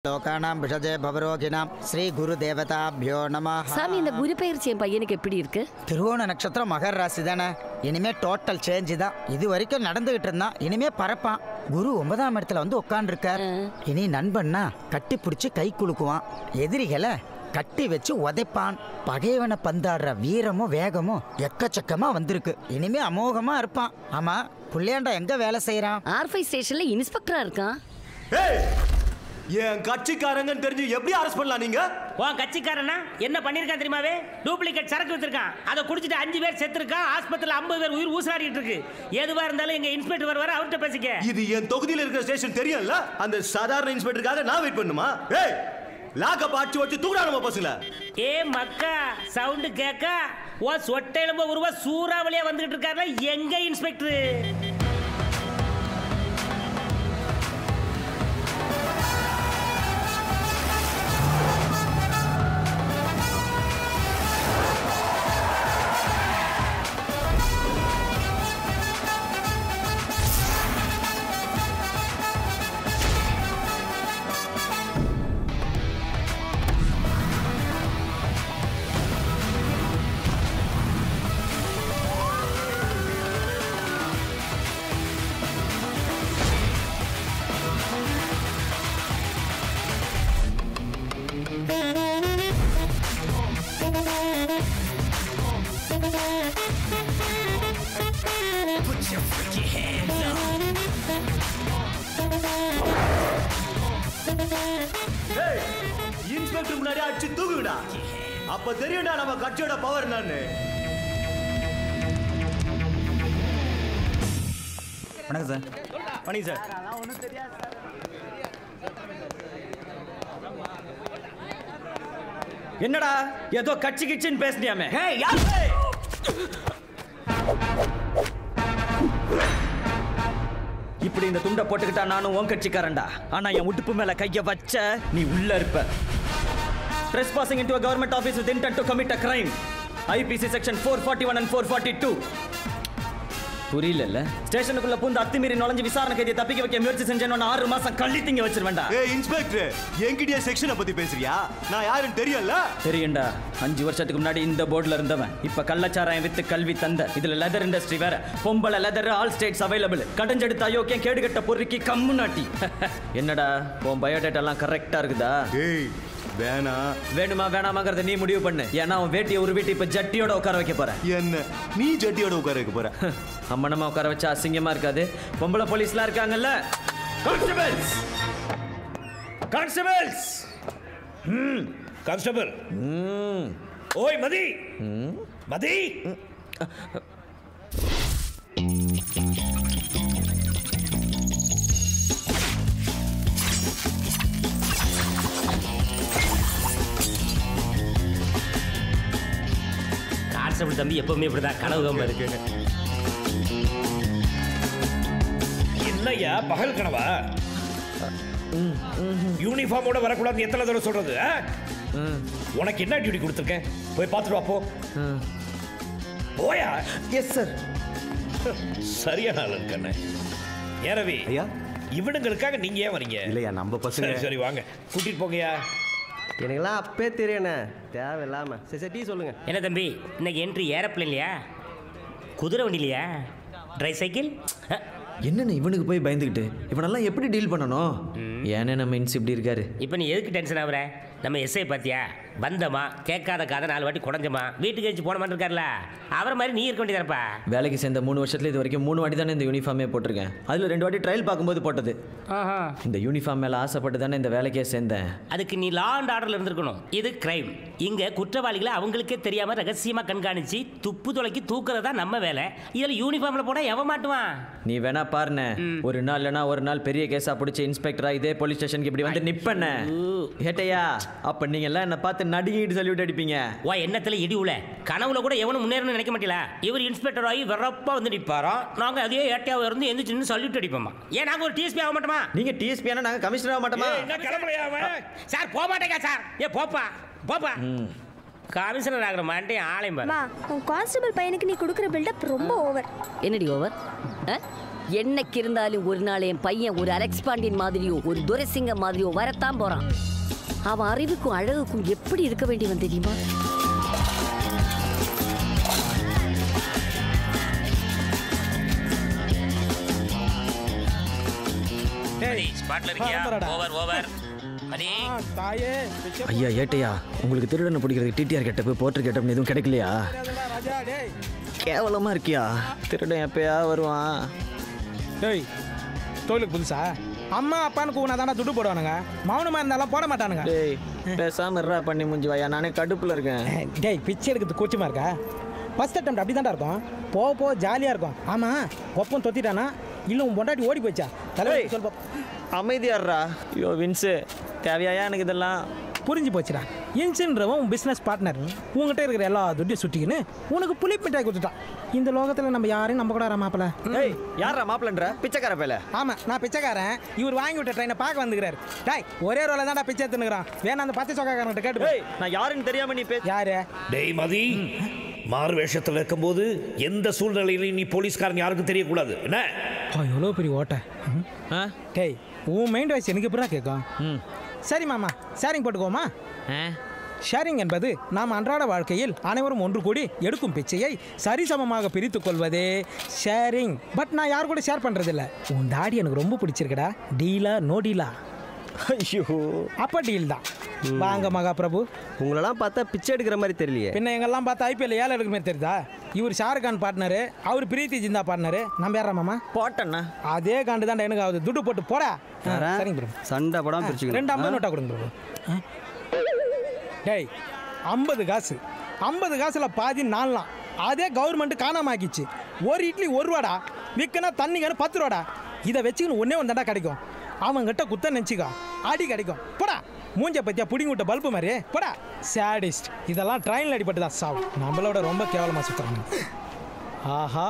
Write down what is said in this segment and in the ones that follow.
லோகானாம் விஷஜே பவரோகினாம் ஸ்ரீ குரு தேவதாபியோ நமஹ. சாமி, இந்த குரு பயிற்சி என் பையனுக்கு எப்படி இருக்கு? திருவோண நட்சத்திரம் மகர ராசி தானே. இனிமே டோட்டல் சேஞ்ச் தான். இது வரைக்கும் நடந்துகிட்டு இருந்தான், இனிமே பறப்பான். குரு 9ஆம் இடத்துல வந்து உட்காந்துருக்கார். இனி நண்பன்னா கட்டி பிடிச்சி கை குலுக்குவான், எதிரிகளை கட்டி வச்சு உதைப்பான். பகைவனை பந்தாடுற வீரமும் வேகமும் எக்கச்சக்கமா வந்திருக்கு. இனிமே அமோகமா இருப்பான். ஆமா, புள்ளையாண்டா எங்க வேலை செய்யறான்? R5 ஸ்டேஷன்ல இன்ஸ்பெக்டரா இருக்கான். என் கட்சிக்காரங்கன்னு தெரிஞ்சு எப்படி அரெஸ்ட் பண்ணலாம் நீங்க? உன் கட்சிக்காரனா என்ன பண்ணிருக்கான் தெரியுமாவே? டூப்ளிகேட் சரக்கு வித்துருக்கான். அதை குடிச்சிட்டு 5 பேர் செத்துருக்கான். ஆஸ்பத்திரியில் 50 பேர் உயிர் ஊசலாடிட்டு இருக்கு. எதுவா இருந்தாலும் எங்க இன்ஸ்பெக்டர் வருவார், அவர்கிட்ட பேசிக்க. இது என் தொகுதியில் இருக்கிற ஸ்டேஷன் தெரியும்ல. அந்த சாதாரண இன்ஸ்பெக்டருக்காக நான் வெயிட் பண்ணுமா? ஏய், லாக்கப் ஆட்சி வச்சு தூக்குறானுமா பசங்கள. ஏ மக்கா, சவுண்ட் கேட்க ஓ சொட்டையிலும்ப ஒருவா சூறாவளியா வந்துகிட்டு இருக்காருல எங்க இன்ஸ்பெக்டர்? இன்ஸ்பெக்டர் முன்னாடி அடிச்சு தூக்குடா. அப்ப தெரியும்டா நம்ம கட்சியோட பவர் என்னன்னு. வணக்கம் சார். வணக்கம் சார். என்னடா ஏதோ கட்சி கிச்சின்னு பேசுனியாமே? இப்படி இந்த துண்டை போட்டுக்கிட்டா நானும் உன் கட்சிக்காரன்டா. ஆனா என் உடுப்பு மேல கைய வச்ச நீ உள்ள இருப்ப. Trespassing into a government office with intent to commit a crime. IPC section 441 and 442. புரியல. ஸ்டேஷனுக்குள்ள பூந்து அத்துமீறி நுழைஞ்சு விசாரணை கைதியை தப்பிக்க வைக்க முயற்சி செஞ்சேன்னு 6 மாசம் கள்ளி திங்க வச்சிருவேன்டா. ஏய் இன்ஸ்பெக்டர், என்கிட்ட செக்ஷனை பத்தி பேசுறியா? நான் யாருன்னு தெரியல. தெரியும்டா. 5 வருஷத்துக்கு முன்னாடி இந்த போர்டுல இருந்தவன். இப்ப கள்ளச்சாராயம் வித்து கல்வி தந்த. இதுல லெதர் இண்டஸ்ட்ரி வேற. பொம்பளை லெதர் ஆல் ஸ்டேட்ஸ் அவைலபிள். கடஞ்செடுத்த அயோக்கியம் கேடுகட்ட பொறுக்கி கம்மு நாட்டி. என்னடா உன் பயோடேட்டா எல்லாம் கரெக்டா இருக்குதா? ஏய் வேணா. வேணுமா வேணாமாங்கிறத நீ முடிவு பண்ணு. ஏன்னா அவன் வேட்டியை ஒரு வீட்டை இப்ப ஜட்டியோட உட்கார வைக்க போற. என்ன நீ ஜட்டியோட உட்கார வைக்க போற? அம்மனமா உட்கார வச்சா அசிங்கமா இருக்காது? பொம்பளை போலீஸ்லாம் இருக்காங்கல்ல. Constables, constables. கான்ஸ்டபிள். ஓய் மதி, மதி. கான்ஸ்டபிள் தம்பி எப்பவுமே இப்படிதான் கனவு கம்ப இருக்கு. என்னய்யா பகல் கனவா? யூனிஃபார்மோட வரக்கூடாது எத்தனை தடவை சொல்றது? உனக்கு என்ன டியூட்டி கொடுத்துருக்கேன்? போய் பார்த்துட்டு வா போ. போயா? Yes sir. சரியான ஆள் இருக்கண்ணே. ஏரவி ஐயா, இவனுங்களுக்காக நீங்க ஏன் வரீங்க? இல்லையா நம்ம பசங்க. சரி வாங்க கூட்டிட்டு போங்கயா. எனக்கெல்லாம் அப்பே தெரியண்ணே, தேவையில்லாம. சரி டீ சொல்லுங்க. என்ன தம்பி, இன்னைக்கு என்ட்ரி ஏரோப்ளேன்லையா, குதிரை வண்டிலையா, ட்ரை சைக்கிள்? என்னன்னு இவனுக்கு போய் பயந்துக்கிட்டு இவனெல்லாம் எப்படி டீல் பண்ணணும்? ஏன்னா நம்ம இன்ஸ் இப்படி இருக்காரு. இப்போ நீ எதுக்கு டென்ஷன் ஆகுற? நம்ம எஸ்ஐ பார்த்தியா? வந்தமா கேட்காத காதை 4 வாட்டி குடஞ்சமா வீட்டுக்கு வச்சு போன மாதிரி இருக்கார்ல, அவரை மாதிரி நீ இருக்க வேண்டியதாப்பா. வேலைக்கு சேர்ந்த 3 வருஷத்துல இது வரைக்கும் 3 வாட்டி தானே இந்த யூனிஃபார்மே போட்டிருக்கேன். அதுல 2 வாட்டி ட்ரையல் பார்க்கும்போது போட்டது. இந்த யூனிஃபார்ம் மேல ஆசைப்பட்டு தானே இந்த வேலைக்கே சேர்ந்தேன். அதுக்கு நீ லா அண்ட் ஆர்டர்ல இருந்திருக்கணும். இது கிரைம். இங்க குற்றவாளிகளை அவங்களுக்கே தெரியாம ரகசியமா கண்காணிச்சு துப்பு துளைக்கி தூக்குறதா நம்ம வேலை. இதுல யூனிஃபார்ம்ல போட எவன் மாட்டுவான்? நீ வேணா பாருன, ஒரு நாள் இல்லைனா ஒரு நாள் பெரிய கேஸா பிடிச்சி இன்ஸ்பெக்டரா இதே போலீஸ் ஸ்டேஷனுக்கு இப்படி வந்து நிப்பண்ண ஏட்டையா. அப்ப நீங்க எல்லாம் என்ன பார்த்து நடுங்கிட்டு சொல்லிவிட்டு அடிப்பீங்க. வா எண்ணத்துல இடி உல கனவுல கூட எவனும் முன்னேறணும்னு நினைக்க மாட்டீங்களா? இவர் இன்ஸ்பெக்டர் ஆகி வரப்பா வந்து நிற்பாராம். நாங்க அதே ஏட்டையாவை இருந்து எந்திரிச்சு சொல்லிட்டு அடிப்போமா? ஏன் நாங்க ஒரு டிஎஸ்பி ஆக மாட்டோமா? நீங்க டிஎஸ்பி ஆனா நாங்க கமிஷனர் ஆக மாட்டோமா? என்ன கிளம்பலையா அவன்? சார் போக மாட்டேங்க சார். ஏ போப்பா போப்பா. கமிஷனர் ஆகிற மாட்டேன் ஆளையும் பாரு. உன் கான்ஸ்டபிள் பையனுக்கு நீ கொடுக்குற பில்டப் ரொம்ப ஓவர். என்னடி ஓவர்? என்னைக்கு இருந்தாலும் ஒரு நாள் என் பையன் ஒரு அலெக்ஸ் பாண்டியன் மாதிரியோ ஒரு துரைசிங்கம் மாதிரியோ வரத்தான் போறான். அவன் அறிவுக்கும் அழகுக்கும் எப்படி இருக்க வேண்டியவன் தெரியுமா? ஐயா ஏட்டையா, உங்களுக்கு திருடனை பிடிக்கிறதுக்கு டிடிஆர் கெட்டப்பு போர்ட்டர் கெட்டப்னு எதுவும் கிடைக்கலையா? கேவலமா இருக்கியா? திருடன் எப்பயா வருவான்? டேய் தொழிலுக்கு புதுசா அம்மா அப்பான்னு கூனா தானே துட்டு போடுவானுங்க. மௌனமா இருந்தாலும் போட மாட்டானுங்க. டேய் பேசாம இருடா பண்ணி முடிஞ்சு வாயா, நானே கடுப்புல இருக்கேன். டேய் பிச்சை எடுக்கிறது கூச்சமா இருக்கா? ஃபர்ஸ்ட் அட்டெம்ப்ட் அப்படி தான்டா இருக்கும். போக ஜாலியாக இருக்கும். ஆமாம் ஒப்பம் தொத்திட்டானா இல்லை உன் பொண்டாட்டி ஓடி போச்சா? தலைவர் சொல்பா. அமைதியாடுறா. ஐயோ வின்ஸு, தேவையா எனக்கு இதெல்லாம்? புரிஞ்சு போச்சுடா. இன்சின்றவன் உன் பிஸ்னஸ் பார்ட்னர். உங்ககிட்ட இருக்கிற எல்லா துட்டையும் சுட்டிக்கின்னு உனக்கு புளிப்பிட்டாய் கொடுத்துட்டான். இந்த லோகத்தில் நம்ம யாரையும் நம்ப கூட மாப்பிள்ள. ஏய் யாரா மாப்பிள்ளன்ற? பிச்சைக்கார பேல. ஆமாம் நான் பிச்சைக்காரன். இவர் வாங்கி விட்ட ட்ரெயினை பார்க்க வந்துக்கிறாரு. டாய் ஒரே ரோல தான்டா பிச்சை எடுத்துனுக்குறான். வேணா அந்த பச்சை சொக்காரன்கிட்ட கேட்டு. நான் யாருன்னு தெரியாம நீ பேச. யாரு? டேய் மதி, மாறு வேஷத்தில் இருக்கும்போது எந்த சூழ்நிலையிலையும் நீ போலீஸ்காரன் யாருக்கும் தெரியக்கூடாது. என்ன எவ்வளோ பெரிய ஓட்டை. டேய் உன் மைண்ட் வாய்ஸ் எனக்கு எப்படா கேட்கும்? சரி மாமா ஷேரிங் போட்டுக்கோமா? ஷேரிங் என்பது நாம் அன்றாட வாழ்க்கையில் அனைவரும் ஒன்று கூடி எடுக்கும் பிச்சையை சரிசமமாக பிரித்துக் கொள்வதே ஷேரிங். பட் நான் யார் கூட ஷேர் பண்ணுறதில்ல. உன் தாடி எனக்கு ரொம்ப பிடிச்சிருக்கடா. டீலா நோ டீலா? ஐயோ அப்போ டீல் தான். வாங்க மகா பிரபு. உங்களெல்லாம் பார்த்தா பிச்சை எடுக்கிற மாதிரி தெரியலையே. பின்ன எங்கெல்லாம் பார்த்தா ஐபிஎல் ஏழை எடுக்க மாதிரி தெரியுதா? இவர் ஷாருக்கான் பார்ட்னரு, அவர் பிரீத்தி ஜிந்தா பார்ட்னரு. நம்ம யாரா மாமா? போட்டண்ணா. அதே காண்டு தான் எனக்கு ஆகுது. துட்டு போட்டு போடா. சரிங்க பிரபு. சண்டை படம் பிரிச்சுக்கணும். 2 50 நோட்டா கொடுங்க பிரபு. டேய் 50 காசு. 50 காசுல பாதி நாலாம். அதே கவர்மெண்ட் காணாம ஆக்கிச்சு. ஒரு இட்லி 1 ரூபாடா. விற்கனா தண்ணிக்கான 10 ரூபாடா. இதை வச்சுக்கின்னு ஒன்னே ஒன்றாண்டா கிடைக்கும். அவங்ககிட்ட குத்த நினச்சிக்கோ அடி கிடைக்கும். போடா மூஞ்ச பத்தியா புடிங்கி விட்ட பல்பு மாதிரி. போடா சேடிஸ்ட். இதெல்லாம் ட்ரெயினில் அடிபட்டு தான் சாவு. நம்மளோட ரொம்ப கேவலமாக சுற்றுறாங்க. ஆஹா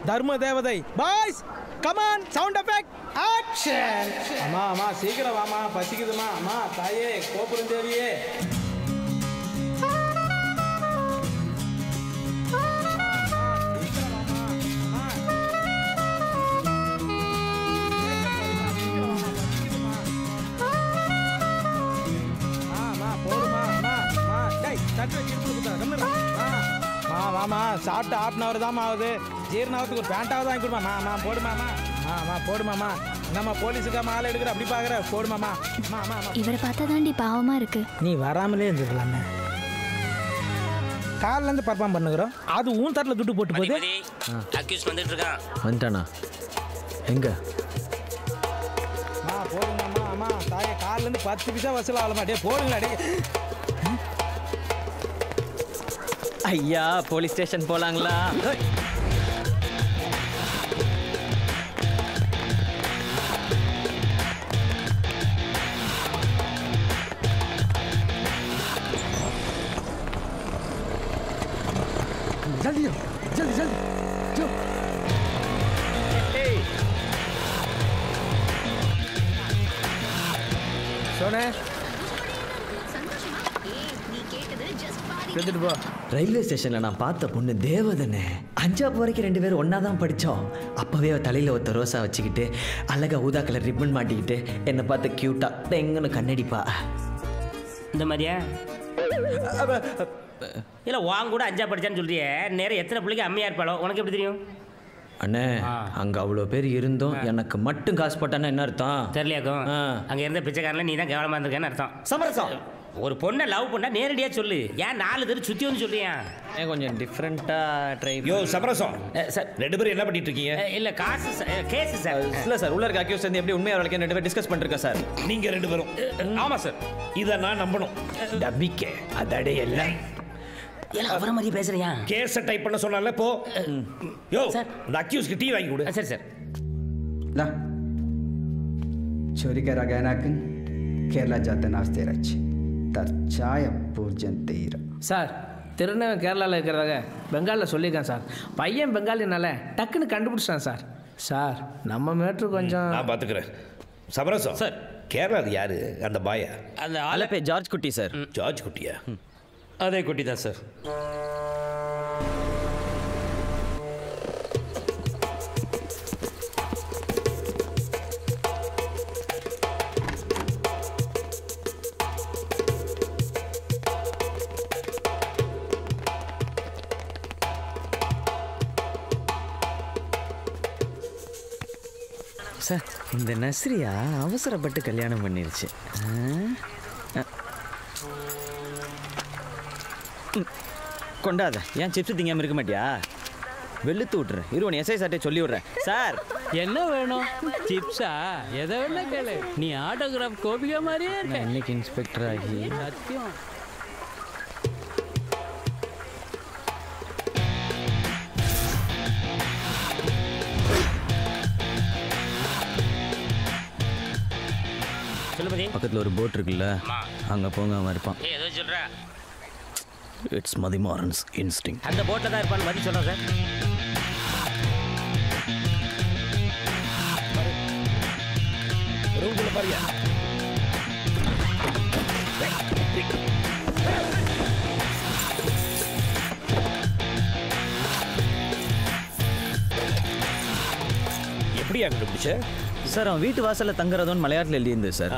தர்ம தேவதை. Boys come on sound effect action. அம்மா அம்மா சீக்கிரம் வாமா, பசிக்குதுமா. அம்மா தாயே கோபுரம் தேவியே. மாமா சாப்பிட்டு ½ hour தான் ஆகுது. ஜீரணாவதுக்கு ஒரு பேண்டாவது வாங்கி கொடுமா. மாமா போடுமாமா. மாமா போடுமாமா. நம்ம போலீஸுக்கா மாலை எடுக்கிற அப்படி பார்க்குற. போடுமாமா. இவரை பார்த்தா தாண்டி பாவமா இருக்கு. நீ வராமலே இருந்துக்கலாமே. காலில் இருந்து பர்ஃபார்ம் பண்ணுகிறோம். அது ஊன் தட்டில் துட்டு போட்டு போகுது. அக்யூஸ் வந்துட்டு இருக்கான். வந்துட்டானா? எங்க? போடுங்கம்மா. அம்மா தாயே காலிலேருந்து 10 பைசா வசூல் ஆகல மாட்டே. போடுங்களா டே. ஐயா போலீஸ் ஸ்டேஷன் போலாங்களா? ஜல்தி ஜல்தி ஜல்தி ஜோ. சோனே ரயில்வே ஸ்டேஷன்ல நான் பார்த்த பொண்ணு தேவதனே. 5ஆம் வரைக்கும் 2 பேரும் ஒன்னா தான் படித்தோம். அப்பவே தலையில ஒருத்த ரோசா வச்சுக்கிட்டு அழகா ஊதா கலர் ரிப்பன் மாட்டிக்கிட்டு என்னை பார்த்து கியூட்டா எங்கன்னு கண்ணடிப்பா. இந்த மாதிரியா? இல்லை வாங்க கூட 5ஆ படிச்சான்னு சொல்றியே. நேரம் எத்தனை பிள்ளைக்கு அம்மையா இருப்பாளோ உனக்கு எப்படி தெரியும்? அண்ணே அங்க அவ்வளோ பேர் இருந்தோம். எனக்கு மட்டும் காசு போட்டான்னா என்ன அர்த்தம் தெரியலையாக்கும்? அங்கே இருந்த பிச்சைக்காரன்ல நீ தான் கேவலமாக இருந்திருக்கேன்னு அர்த்தம். சமரசம். ஒரு பொண்ணை லவ் பண்ணா நேரடியாக சொல்லு. ஏன் 4 பேர் சுற்றி வந்து சொல்றியா? கொஞ்சம் டிஃப்ரெண்ட்டாக ட்ரை. யோ சமரசம் சார் 2 பேரும் என்ன பண்ணிட்டு இருக்கீங்க? இல்லை காசு கேஸ் சார். இல்லை சார், உள்ள இருக்க அக்யூஸ் வந்து எப்படி உண்மையாக வரைக்கும் 2 பேர் டிஸ்கஸ் பண்ணிருக்கேன் சார். நீங்க 2 பேரும்? ஆமாம் சார். இதை நான் நம்பணும். டபிக்கே அதடே எல்லாம் எல்லாம் அவரை மாதிரி பேசுறியா? கேஸை டைப் பண்ண சொன்னால போ. யோ சார் அந்த அக்யூஸ்க்கு டீ வாங்கி கொடு. சரி சார். ला चोरी करा गया नाकन केरला जाते नाचते रच तर चाय पूर्जन तेरा சார் திருநவன் கேரளாவில் இருக்கிறதாக பெங்காலில் சொல்லியிருக்கேன் சார். பையன் பெங்காலினால டக்குன்னு கண்டுபிடிச்சிட்டான் சார். சார் நம்ம மேட்ரு கொஞ்சம் நான் பார்த்துக்கிறேன். சமரசம் சார் கேரளாவில் யாரு அந்த பாயா? அந்த ஆலப்பே ஜார்ஜ் குட்டி சார். ஜார்ஜ் குட்டியா? அதே குட்டி தான் சார். சார் இந்த நஸ்ரியா அவசரப்பட்டு கல்யாணம் பண்ணிருச்சு. கொண்டாத ஏன் சிப்ஸ் திங்காம இருக்க மாட்டியா? வெளுத்து விட்டுறேன். இருவன் எஸ்ஐ சார்ட்டே சொல்லி விடுறேன். சார் என்ன வேணும்? சிப்ஸா? எதை வேணா கேளு. நீ ஆட்டோகிராஃப் கோபிகா மாதிரியே இருக்க. இன்னைக்கு இன்ஸ்பெக்டர் ஆகி சத்தியம். பக்கத்தில் ஒரு போட் இருக்குல்ல, அங்கே போங்க, அவன் இருப்பான். ஏதோ சொல்ற. It's Mathimaran's instinct. அந்த போட்டில் தான் இருப்பான்னு மதி சொல்கிறேன் சார். ரூம்குள்ள பாருங்க. எப்படியா கண்டுபிடிச்ச? சார் அவன் வீட்டு வாசலில் தங்குறதுன்னு மலையாளத்தில் எழுதியிருந்தது சார்.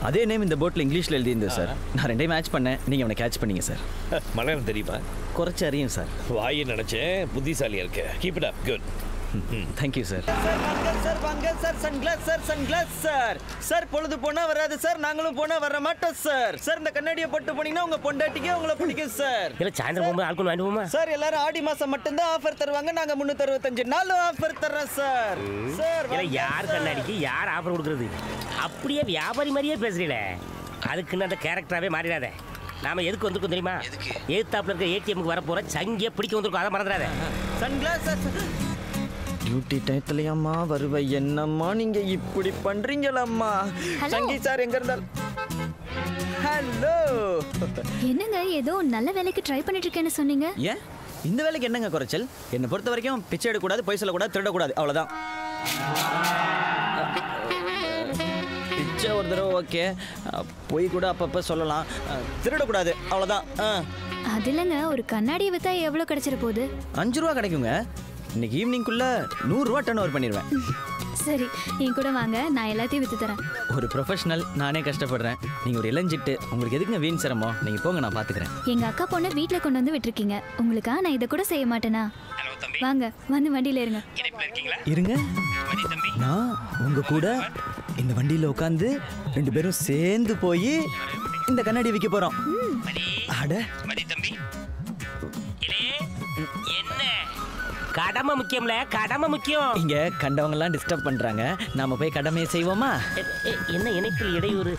அதே நேம் இந்த போட்டில் இங்கிலீஷில் எழுதியிருந்தது சார். நான் ரெண்டையும் மேட்ச் பண்ணேன். நீங்கள் அவனை கேட்ச் பண்ணீங்க சார். மலையாளம் தெரியுமா? குறைச்சி அறியும் சார். வாயை நினச்சேன் புத்திசாலியாக இருக்க. Keep it up. Good. Thank you sir. Sir வாங்க சார், வாங்க sir. Sunglass sir, sunglass sir. Sir பொழுது போனா வராது சார், நாங்களும் போனா வர மாட்டோம் சார். சார் இந்த கண்ணாடியை போட்டு போனீங்கன்னா உங்க பொண்டாட்டிக்கே உங்களை பிடிக்கும் சார். இல்லை சாயந்தரம் போகும்போது ஆட்கள் வாங்கிட்டு போமா சார்? எல்லாரும் ஆடி மாசம் மட்டும்தான் ஆஃபர் தருவாங்க. நாங்க 365 நாளும் ஆஃபர் தர்றோம் சார். சார் இல்லை யார் கண்ணாடிக்கு யார் ஆஃபர் கொடுக்குறது? அப்படியே வியாபாரி மாதிரியே பேசுறீங்களே. அதுக்குன்னு அந்த கேரக்டராகவே மாறிடாத. நாம எதுக்கு வந்திருக்கோம் தெரியுமா? ஏத்தாப்புல இருக்க ஏடிஎம்க்கு வர போற சங்கியை பிடிக்க வந்திருக்கோம். அதை மறந்துடாத. Sunglass sir. டியூட்டி டயத்துலயாம்மா வருவ? என்னம்மா நீங்க இப்படி பண்றீங்களம்மா? சங்கி சார் எங்க இருந்தாலும். ஹலோ. என்னங்க ஏதோ நல்ல வேலைக்கு ட்ரை பண்ணிட்டு இருக்கேன்னு சொன்னீங்க? ஏன் இந்த வேலைக்கு என்னங்க குறைச்சல்? என்னை பொறுத்த வரைக்கும் பிச்சை எடுக்கக்கூடாது, பொய் சொல்லக்கூடாது, திருடக்கூடாது, அவ்வளோதான். பிச்சை ஒரு தடவை ஓகே, பொய் கூட அப்பப்போ சொல்லலாம், திருடக்கூடாது, அவ்வளோதான். அது இல்லைங்க, ஒரு கண்ணாடியை விற்றா எவ்வளோ கிடைச்சிட போகுது? 5 ரூபா கிடைக்குங்க. இன்னைக்கு ஈவினிங்குள்ள 100 ரூபா டர்ன் ஓவர் பண்ணிடுவேன். சரி, என் கூட வாங்க, நான் எல்லாத்தையும் விற்று தரேன். ஒரு ப்ரொஃபஷனல், நானே கஷ்டப்படுறேன். நீங்கள் ஒரு இளஞ்சிட்டு, உங்களுக்கு எதுக்குங்க வீண் சிரமம்? நீங்கள் போங்க, நான் பார்த்துக்கிறேன். எங்கள் அக்கா பொண்ணை வீட்டில் கொண்டு வந்து விட்டுருக்கீங்க. உங்களுக்கா நான் இதை கூட செய்ய மாட்டேனா? வாங்க, வந்து வண்டியில் இருங்க. இருங்க, நான் உங்க கூட இந்த வண்டியில் உட்காந்து 2 பேரும் சேர்ந்து போய் இந்த கண்ணாடி விற்க போகிறோம். அட என்ன கடமை முக்கியம்ல, கடமை முக்கியம். இங்க கண்டவங்க எல்லாம் டிஸ்டர்ப் பண்றாங்க, நாம போய் கடமையை செய்வோமா? என்ன இணைப்பில் இடையூறு?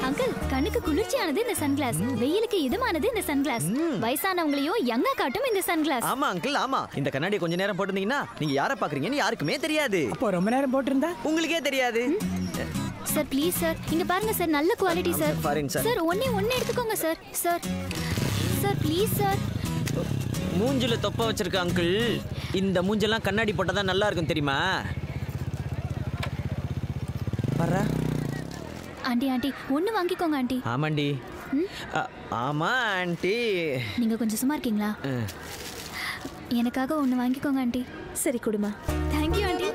அங்கிள், கண்ணுக்கு குளிர்ச்சியானது இந்த சன்கிளாஸ், வெயிலுக்கு இதமானது இந்த சன்கிளாஸ், வயசானவங்களையும் யங்கா காட்டும் இந்த சன்கிளாஸ். ஆமா அங்கிள், ஆமா. இந்த கண்ணாடி கொஞ்ச நேரம் போட்டிருந்தீங்கன்னா நீங்க யாரை பாக்குறீங்கன்னு யாருக்குமே தெரியாது. அப்போ ரொம்ப நேரம் போட்டிருந்தா உங்களுக்கே தெரியாது. சார் ப்ளீஸ் சார், இங்க பாருங்க சார், நல்ல குவாலிட்டி சார். சார் ஒண்ணே எடுத்துக்கோங்க sir. Sir sir please sir. மூஞ்சில தொப்ப வச்சிருக்க அங்கிள், இந்த மூஞ்செல்லாம் கண்ணாடி போட்டா தான் நல்லா இருக்கும் தெரியுமா? பாரு ஆண்டி, ஆண்டி ஒண்ணு வாங்கிக்கோங்க ஆண்டி. ஆமாண்டி. ஆமா ஆண்டி. நீங்க கொஞ்சம் சும்மா இருக்கீங்களா? எனக்காக ஒண்ணு வாங்கிக்கோங்க ஆண்டி. சரி கொடுமா. Thank you aunty.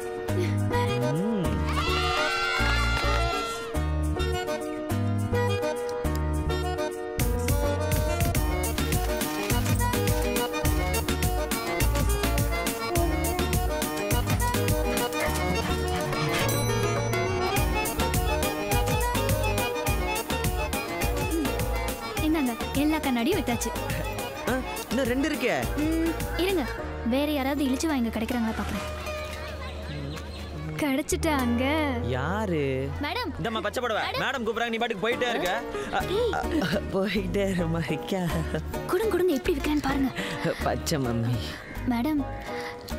எல்லா கண்ணாடியும் வித்தாச்சு. இன்னும் 2 இருக்கே. இருங்க, வேற யாராவது இழிச்சு வாங்க கிடைக்கிறாங்களா பாக்குறேன். கிடைச்சிட்டாங்க. யாரு? மேடம். இந்தம்மா பச்சை புடவை. மேடம் கூப்பிடுறாங்க, நீ பாட்டுக்கு போயிட்டே இருக்க. போயிட்டே இருக்க. கொடுங்க எப்படி விற்கிறேன்னு பாருங்க. பச்சை மம்மி. மேடம்,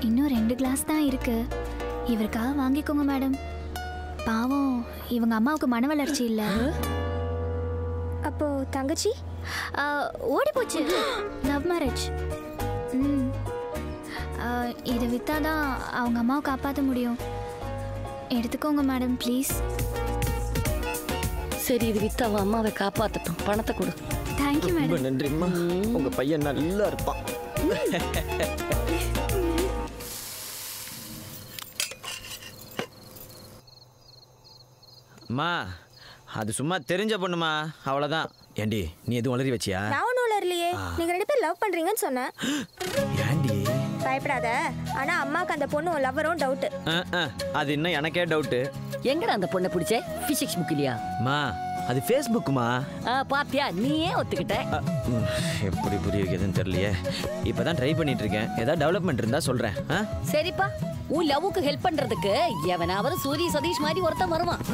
இன்னும் 2 கிளாஸ் தான் இருக்கு, இவருக்காக வாங்கிக்கோங்க மேடம். பாவம், இவங்க அம்மாவுக்கு மன வளர்ச்சி இல்ல. அப்போ தங்கச்சி ஓடி போச்சு. Love marriage. இதை வித்தாதான் அவங்க அம்மாவை காப்பாற்ற முடியும். எடுத்துக்கோங்க மேடம் ப்ளீஸ். சரி, இது வித்து அவன் அம்மாவை காப்பாற்றட்டும். பணத்தை கொடு. Thank you madam. நன்றிம்மா, உங்க பையன் நல்லா இருப்பான். அம்மா, அது சும்மா தெரிஞ்ச பொண்ணுமா, அவ்வளோதான். ஏண்டி நீ எதுவும் வளரி வச்சியா? நான் ஒன்றும் வளரலையே. நீங்கள் 2 பேரும் லவ் பண்றீங்கன்னு சொன்னேன். ஏண்டி பயப்படாத. ஆனா அம்மாக்கு அந்த பொண்ணு லவ்வரும் டவுட். அது இன்னும் எனக்கே டவுட்டு. எங்கடா அந்த பொண்ணை பிடிச்ச? பிசிக்ஸ் புக் இல்லையா? மா அது ஃபேஸ்புக்குமா? பாத்தியா, நீயே ஒத்துக்கிட்ட. எப்படி புரிய வைக்கிறதுன்னு தெரியலையே. இப்பதான் ட்ரை பண்ணிட்டு இருக்கேன். ஏதாவது டெவலப்மெண்ட் இருந்தா சொல்றேன். சரிப்பா, உன் லவ்வுக்கு ஹெல்ப் பண்றதுக்கு எவனாவது சூரிய சதீஷ் மாதிரி ஒருத்தன் வருவான்.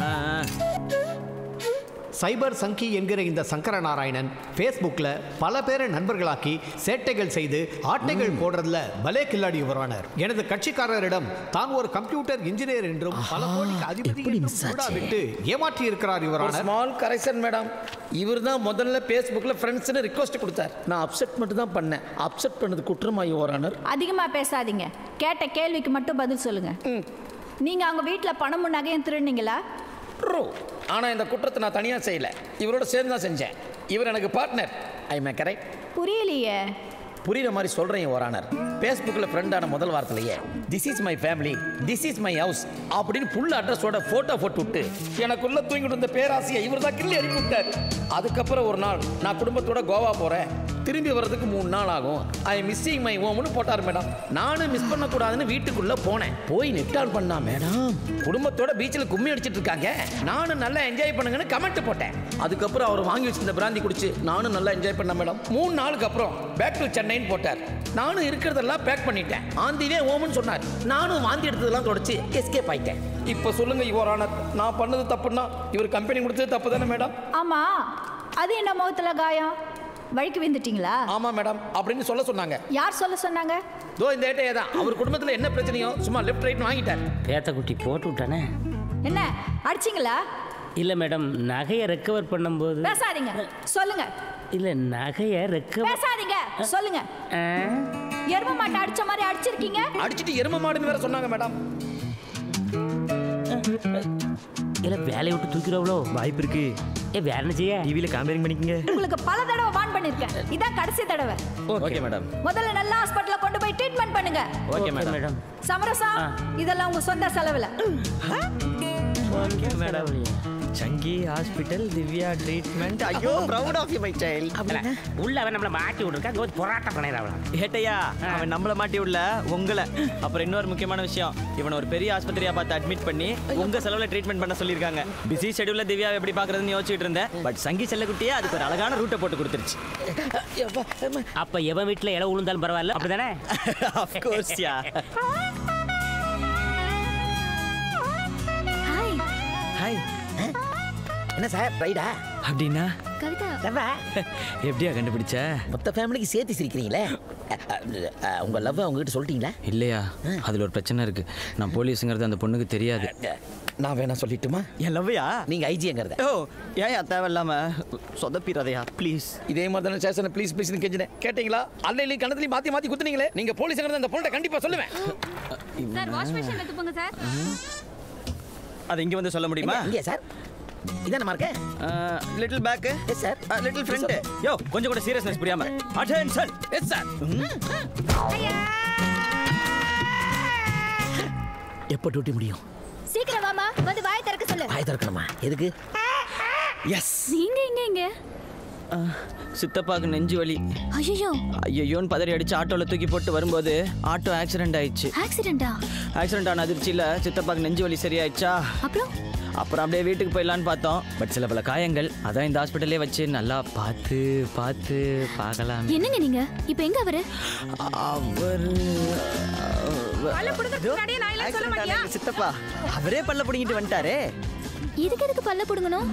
சைபர் சங்கி என்கிற இந்த சங்கரநாராயணன் ஃபேஸ்புக்கில் பல பேரை நண்பர்களாக்கி சேட்டைகள் செய்து ஆட்டைகள் போடுறதுல பலே கில்லாடி வருவானார். எனது கட்சிக்காரரிடம் தான் ஒரு கம்ப்யூட்டர் இன்ஜினியர் என்றும் பல கோடிக்கு அதிபதி விட்டு ஏமாற்றி இருக்கிறார் இவரான. ஸ்மால் கரெக்ஷன் மேடம், இவர் தான் முதல்ல ஃபேஸ்புக்கில் ஃப்ரெண்ட்ஸ்னு ரிக்வஸ்ட் கொடுத்தார். நான் அப்செட் மட்டும் தான் பண்ணேன். அப்செட் பண்ணது குற்றமா யுவரானர்? அதிகமாக பேசாதீங்க, கேட்ட கேள்விக்கு மட்டும் பதில் சொல்லுங்க. நீங்கள் அவங்க வீட்டில் பணமும் நகையும் திருடுனீங்களா? ஆனால் இந்த குற்றத்தை நான் தனியாக செய்யலை, இவரோட சேர்ந்து தான் செஞ்சேன். இவர் எனக்கு பார்ட்னர். ஐ மே கரெக்ட்? புரியலையே. புரியுற மாதிரி சொல்கிறேன் யுவரானர். ஃபேஸ்புக்கில் ஃப்ரெண்டான முதல் வாரத்திலேயே this is my family, this is my house அப்படின்னு ஃபுல் அட்ரஸோட ஃபோட்டோ போட்டு விட்டு எனக்குள்ளே தூங்கிட்டு இருந்த பேராசையை இவர் தான் கிள்ளி அனுப்பி விட்டார். அதுக்கப்புறம் ஒரு நாள் நான் குடும்பத்தோட கோவா போகிறேன், திரும்பி வர்றதுக்கு 3 நாள் ஆகும், ஐ மிஸ்ஸிங் மை ஹோம்னு போட்டார் மேடம். நானும் மிஸ் பண்ணக்கூடாதுன்னு வீட்டுக்குள்ளே போனேன். போய் நெட் ஆன் பண்ணா மேடம் குடும்பத்தோட பீச்சில் கும்மி அடிச்சிட்டு இருக்காங்க. நானும் நல்லா என்ஜாய் பண்ணுங்கன்னு கமெண்ட் போட்டேன். அதுக்கப்புறம் அவர் வாங்கி வச்சிருந்த பிராந்தி குடிச்சு நானும் நல்லா என்ஜாய் பண்ணேன் மேடம். 3 நாளுக்கு அப்புறம் பேக் டு சென்னைன்னு போட்டார். நானும் இருக்கிறதெல்லாம் பேக் பண்ணிட்டேன். ஆந்திவே ஓமன்னு சொன்னார். நானும் வாந்தி எடுத்ததெல்லாம் தொடச்சு எஸ்கேப் ஆயிட்டேன். இப்போ சொல்லுங்க யுவரானர், நான் பண்ணது தப்புன்னா இவர் கம்பெனி கொடுத்தது தப்பு தானே மேடம்? ஆமா, அது என்ன முகத்தில் காயம்? வழிக்கு விழுந்துட்டீங்களா? ஆமா மேடம் அப்படின்னு சொல்ல சொன்னாங்க. யார் சொல்ல சொன்னாங்க? தோ இந்த ஏட்டையே தான். அவர் குடும்பத்தில் என்ன பிரச்சனையோ சும்மா லெஃப்ட் ரைட் வாங்கிட்டார். பேத்தக்குட்டி போட்டு விட்டானே. என்ன அடிச்சிங்களா? இல்ல மேடம், நகையை ரெக்கவர் பண்ணும்போது. பேசாதீங்க, சொல்லுங்க. இல்ல நகையை ரெக்கவர். பேசாதீங்க, சொல்லுங்க. எரும மாட்டை அடிச்ச மாதிரி அடிச்சிருக்கீங்க. அடிச்சிட்டு எரும மாடுன்னு வேற சொன்னாங்க மேடம். இல்ல வேலையை விட்டு தூக்கிறவளோ? வாய்ப்பு இருக்கு. வேற என்ன செய்ய? டிவில காம்பேரிங் பண்ணிக்கங்க. உங்களுக்கு பல தடவை வார்ன் பண்ணிருக்கேன். இதான் கடைசி தடவை. Okay madam. முதல்ல நல்ல ஹாஸ்பிடல்ல கொண்டு போய் ட்ரீட்மென்ட் பண்ணுங்க. Okay madam. சமரசம், இதெல்லாம் உங்க சொந்த செலவுல. Okay madam. சங்கி ஹாஸ்பிடல், திவ்யா ட்ரீட்மெண்ட். ஐயோ proud of you my child. உள்ள அவன் நம்மள மாட்டி விட்டுருக்கா, போராட்ட பண்ணிடுறான். ஏட்டையா, அவன் நம்மள மாட்டி விடல, உங்களை. அப்புறம் இன்னொரு முக்கியமான விஷயம், இவனை ஒரு பெரிய ஆஸ்பத்திரியா பார்த்து அட்மிட் பண்ணி உங்க செலவுல ட்ரீட்மெண்ட் பண்ண சொல்லியிருக்காங்க. பிஸி ஷெட்யூல்ல திவ்யா எப்படி பாக்குறதுன்னு யோசிச்சுட்டு இருந்தேன். பட் சங்கி செல்லக்குட்டியே அதுக்கு ஒரு அழகான ரூட்டை போட்டு கொடுத்துருச்சு. அப்ப எவன் வீட்டுல இடம் விழுந்தாலும் பரவாயில்ல, அப்படிதானே? Of course yeah. Hi. Hi. என்ன சார் ரைடா? அப்படின்னா கவிதா எப்படியா கண்டுபிடிச்ச? மொத்த ஃபேமிலிக்கு சேர்த்து சிரிக்கிறீங்களே. உங்க லவ் அவங்க கிட்ட சொல்லிட்டீங்களா? இல்லையா, அதுல ஒரு பிரச்சனை இருக்கு. நான் போலீஸுங்கிறது அந்த பொண்ணுக்கு தெரியாது. நான் வேணா சொல்லிட்டுமா? என் லவ்வையா? நீங்க ஐஜிங்கிறத. ஓ ஏன் தேவையில்லாம சொதப்பிடாதையா ப்ளீஸ். இதே மாதிரி தானே ஸ்டேஷனை ப்ளீஸ் ப்ளீஸ்னு கெஞ்சினேன். கேட்டீங்களா? அல்லையிலையும் கணத்துலையும் மாற்றி மாற்றி குத்துனீங்களே. நீங்கள் போலீஸுங்கிறத அந்த பொண்ணை கண்டிப்பாக சொல்லுவேன். சார் வாஷ் மிஷின் எடுத்து போங்க சார். அதை இங்கே வந்து சொல்ல முடியுமா? இங்கே சார். இதான மார்க்க? Little bag. Yes sir. Little friend. யோ கொஞ்சம் கூட சீரியஸ்னஸ் புரியாம. அட்டென்ஷன். Yes sir. எப்போ டியூட்டி முடியும்? சீக்கிரம் வாமா, வந்து வாயை திறக்க சொல்லு. வாயை திறக்கணுமா? எதுக்கு? எஸ். நீங்க எங்க? சித்தப்பாக்கு நெஞ்சு வலி. ஐயோ ஐயோன்னு பதறி அடிச்சு ஆட்டோல தூக்கி போட்டு வரும்போது ஆட்டோ ஆக்சிடென்ட் ஆயிடுச்சு. ஆக்சிடென்ட் ஆன அதிர்ச்சியில சித்தப்பாக்கு நெஞ்சு வலி சரியாயிடுச்சா. அப்புறம் அப்படியே வீட்டுக்கு போயிடலான்னு பார்த்தோம். பட் சில பல காயங்கள், அதான் இந்த ஹாஸ்பிட்டலே வச்சு நல்லா பார்த்து பார்க்கலாம். என்னங்க நீங்க இப்ப எங்க? அவரு சித்தப்பா அவரே பல்ல பிடிங்கிட்டு வந்துட்டாரே. எதுக்கு பல்ல புடுங்கணும்?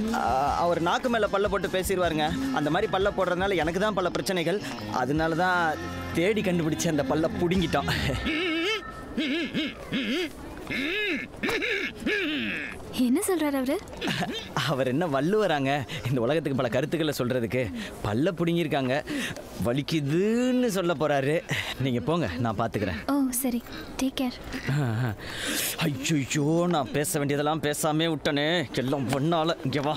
அவர் நாக்கு மேல பல்ல போட்டு பேசிடுவாருங்க. அந்த மாதிரி பல்ல போடுறதுனால எனக்கு தான் பல பிரச்சனைகள். அதனால தான் தேடி கண்டுபிடிச்சு அந்த பல்ல புடுங்கிட்டோம். என்ன சொல்றாரு அவரு? அவர் என்ன வள்ளுவராங்க, இந்த உலகத்துக்கு பல கருத்துக்களை சொல்றதுக்கு. பல்ல புடுங்கியிருக்காங்க, வலிக்குதுன்னு சொல்ல போறாரு. நீங்க போங்க, நான் பாத்துக்கிறேன். ஓ சரி, டேக் கேர். ஐயோ, நான் பேச வேண்டியதெல்லாம் பேசாமே விட்டனே. எல்லாம் ஒன்னால. இங்க வா.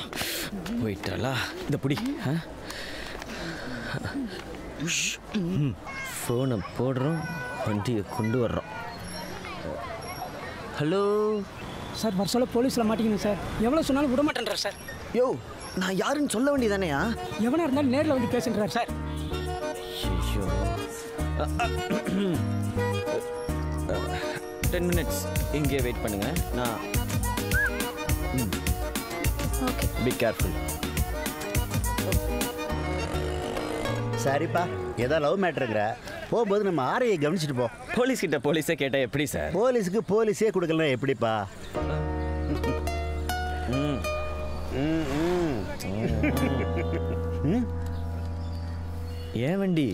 போயிட்டாளா? இந்த புடி. ஃபோனை போடுறோம், வண்டியை கொண்டு வர்றோம். ஹலோ சார், வர சொல்ல போலீஸில் மாட்டிக்கணும் சார். எவ்வளோ சொன்னாலும் விட மாட்டேன்றார் சார். யோ, நான் யாருன்னு சொல்ல வேண்டியதானேயா? எவனா இருந்தாலும் நேரில் வந்து பேசுகிறார் சார். ஐயோ, 10 minutes இங்கே வெயிட் பண்ணுங்க. நான் ஓகே. Be careful. சரிப்பா, ஏதோ லவ் மேட்டருங்கிற போகும்போது நம்ம ஆரையை கவனிச்சுட்டு போ. போலீஸ் கிட்ட போலீஸே கேட்டா எப்படி சார்? போலீஸுக்கு போலீஸே கொடுக்கலன்னா எப்படிப்பா? ஏன் வண்டி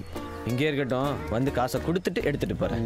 இங்கே இருக்கட்டும், வந்து காசை கொடுத்துட்டு எடுத்துட்டு போறேன்.